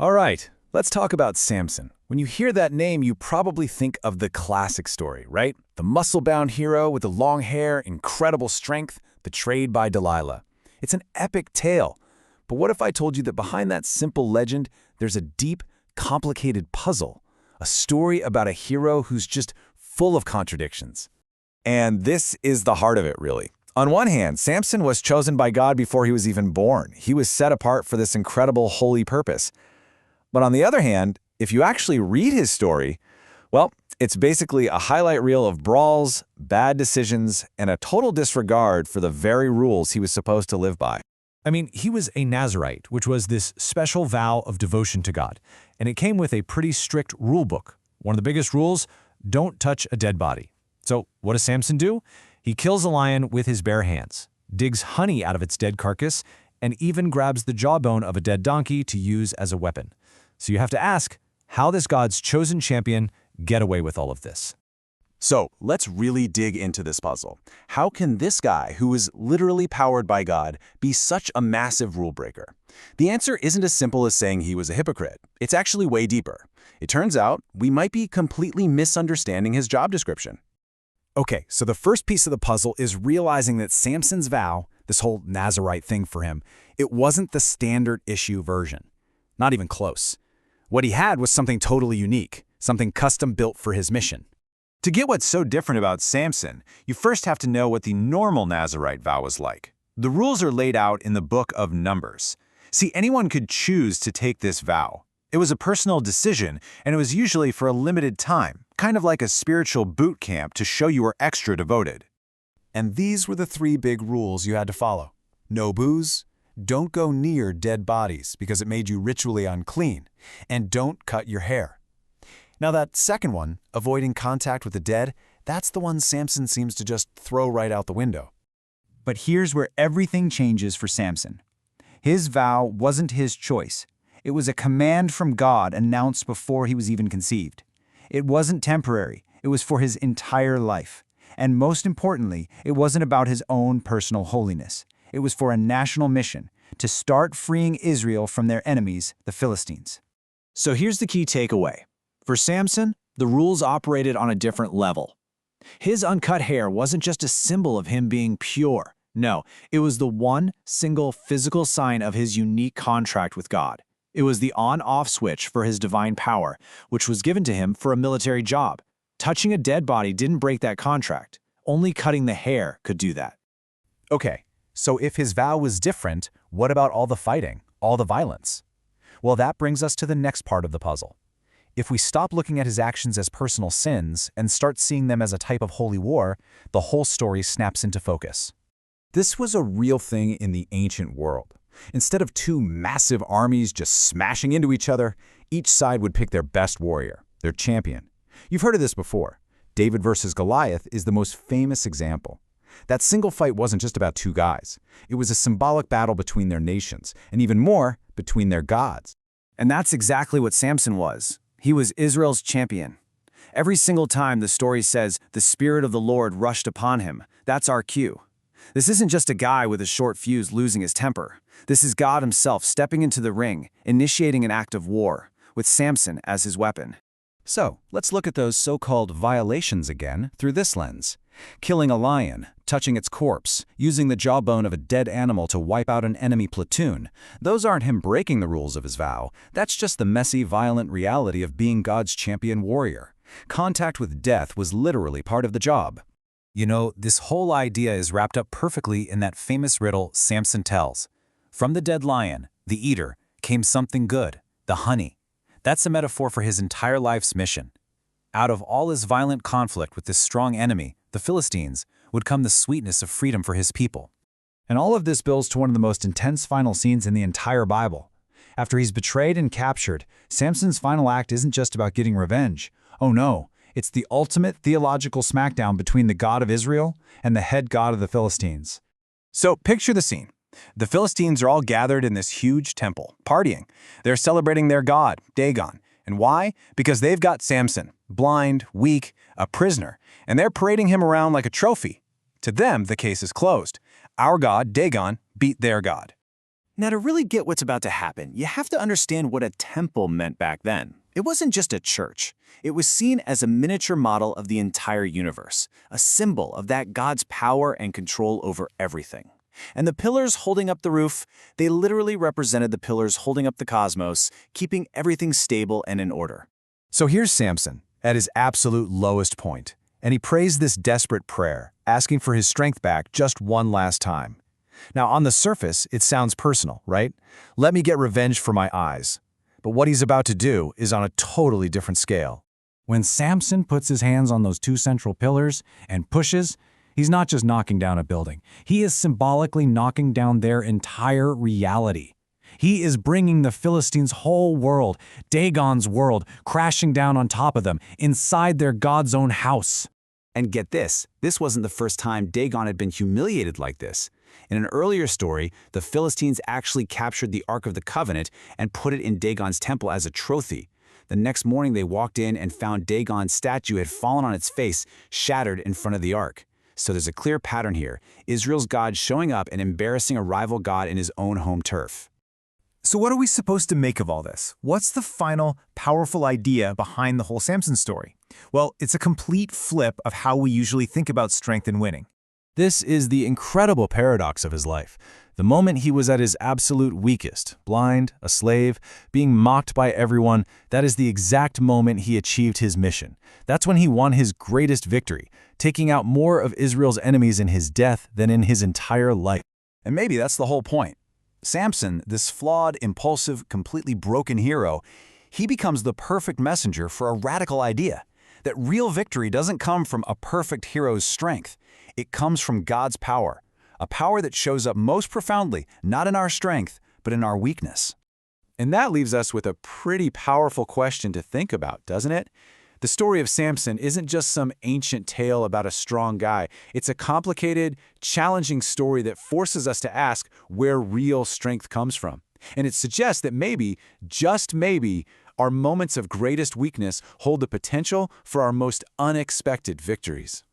All right, let's talk about Samson. When you hear that name, you probably think of the classic story, right? The muscle-bound hero with the long hair, incredible strength, betrayed by Delilah. It's an epic tale. But what if I told you that behind that simple legend, there's a deep, complicated puzzle? A story about a hero who's just full of contradictions. And this is the heart of it, really. On one hand, Samson was chosen by God before he was even born. He was set apart for this incredible holy purpose. But on the other hand, if you actually read his story, well, it's basically a highlight reel of brawls, bad decisions, and a total disregard for the very rules he was supposed to live by. I mean, he was a Nazirite, which was this special vow of devotion to God, and it came with a pretty strict rule book. One of the biggest rules, don't touch a dead body. So what does Samson do? He kills a lion with his bare hands, digs honey out of its dead carcass, and even grabs the jawbone of a dead donkey to use as a weapon. So you have to ask, how does God's chosen champion get away with all of this? So let's really dig into this puzzle. How can this guy, who is literally powered by God, be such a massive rule breaker? The answer isn't as simple as saying he was a hypocrite. It's actually way deeper. It turns out we might be completely misunderstanding his job description. Okay, so the first piece of the puzzle is realizing that Samson's vow, this whole Nazirite thing for him, it wasn't the standard issue version. Not even close. What he had was something totally unique, something custom built for his mission. To get what's so different about Samson, you first have to know what the normal Nazirite vow was like. The rules are laid out in the book of Numbers. See, anyone could choose to take this vow. It was a personal decision, and it was usually for a limited time, kind of like a spiritual boot camp to show you were extra devoted. And these were the three big rules you had to follow. No booze, don't go near dead bodies because it made you ritually unclean, and don't cut your hair. Now that second one, avoiding contact with the dead, that's the one Samson seems to just throw right out the window. But here's where everything changes for Samson. His vow wasn't his choice. It was a command from God announced before he was even conceived. It wasn't temporary. It was for his entire life. And most importantly, it wasn't about his own personal holiness. It was for a national mission, to start freeing Israel from their enemies, the Philistines. So here's the key takeaway. For Samson, the rules operated on a different level. His uncut hair wasn't just a symbol of him being pure. No, it was the one single physical sign of his unique contract with God. It was the on-off switch for his divine power, which was given to him for a military job. Touching a dead body didn't break that contract. Only cutting the hair could do that. Okay, so if his vow was different, what about all the fighting, all the violence? Well, that brings us to the next part of the puzzle. If we stop looking at his actions as personal sins and start seeing them as a type of holy war, the whole story snaps into focus. This was a real thing in the ancient world. Instead of two massive armies just smashing into each other, each side would pick their best warrior, their champion. You've heard of this before. David versus Goliath is the most famous example. That single fight wasn't just about two guys. It was a symbolic battle between their nations, and even more, between their gods. And that's exactly what Samson was. He was Israel's champion. Every single time the story says, the Spirit of the Lord rushed upon him, that's our cue. This isn't just a guy with a short fuse losing his temper. This is God himself stepping into the ring, initiating an act of war, with Samson as his weapon. So, let's look at those so-called violations again through this lens. Killing a lion, touching its corpse, using the jawbone of a dead animal to wipe out an enemy platoon. Those aren't him breaking the rules of his vow. That's just the messy, violent reality of being God's champion warrior. Contact with death was literally part of the job. You know, this whole idea is wrapped up perfectly in that famous riddle Samson tells. From the dead lion, the eater, came something good, the honey. That's a metaphor for his entire life's mission. Out of all his violent conflict with this strong enemy, the Philistines, would come the sweetness of freedom for his people. And all of this builds to one of the most intense final scenes in the entire Bible. After he's betrayed and captured, Samson's final act isn't just about getting revenge. Oh no, it's the ultimate theological smackdown between the God of Israel and the head god of the Philistines. So picture the scene. The Philistines are all gathered in this huge temple, partying. They're celebrating their god, Dagon. And why? Because they've got Samson, blind, weak, a prisoner, and they're parading him around like a trophy. To them, the case is closed. Our god, Dagon, beat their god. Now, to really get what's about to happen, you have to understand what a temple meant back then. It wasn't just a church. It was seen as a miniature model of the entire universe, a symbol of that God's power and control over everything. And the pillars holding up the roof, they literally represented the pillars holding up the cosmos, keeping everything stable and in order. So here's Samson, at his absolute lowest point, and he prays this desperate prayer, asking for his strength back just one last time. Now, on the surface, it sounds personal, right? Let me get revenge for my eyes. But what he's about to do is on a totally different scale. When Samson puts his hands on those two central pillars and pushes, he's not just knocking down a building. He is symbolically knocking down their entire reality. He is bringing the Philistines' whole world, Dagon's world, crashing down on top of them, inside their God's own house. And get this wasn't the first time Dagon had been humiliated like this. In an earlier story, the Philistines actually captured the Ark of the Covenant and put it in Dagon's temple as a trophy. The next morning they walked in and found Dagon's statue had fallen on its face, shattered in front of the Ark. So there's a clear pattern here, Israel's God showing up and embarrassing a rival God in his own home turf. So what are we supposed to make of all this? What's the final, powerful idea behind the whole Samson story? Well, it's a complete flip of how we usually think about strength and winning. This is the incredible paradox of his life. The moment he was at his absolute weakest, blind, a slave, being mocked by everyone, that is the exact moment he achieved his mission. That's when he won his greatest victory, taking out more of Israel's enemies in his death than in his entire life. And maybe that's the whole point. Samson, this flawed, impulsive, completely broken hero, he becomes the perfect messenger for a radical idea. That real victory doesn't come from a perfect hero's strength. It comes from God's power, a power that shows up most profoundly, not in our strength, but in our weakness. And that leaves us with a pretty powerful question to think about, doesn't it? The story of Samson isn't just some ancient tale about a strong guy. It's a complicated, challenging story that forces us to ask where real strength comes from. And it suggests that maybe, just maybe, our moments of greatest weakness hold the potential for our most unexpected victories.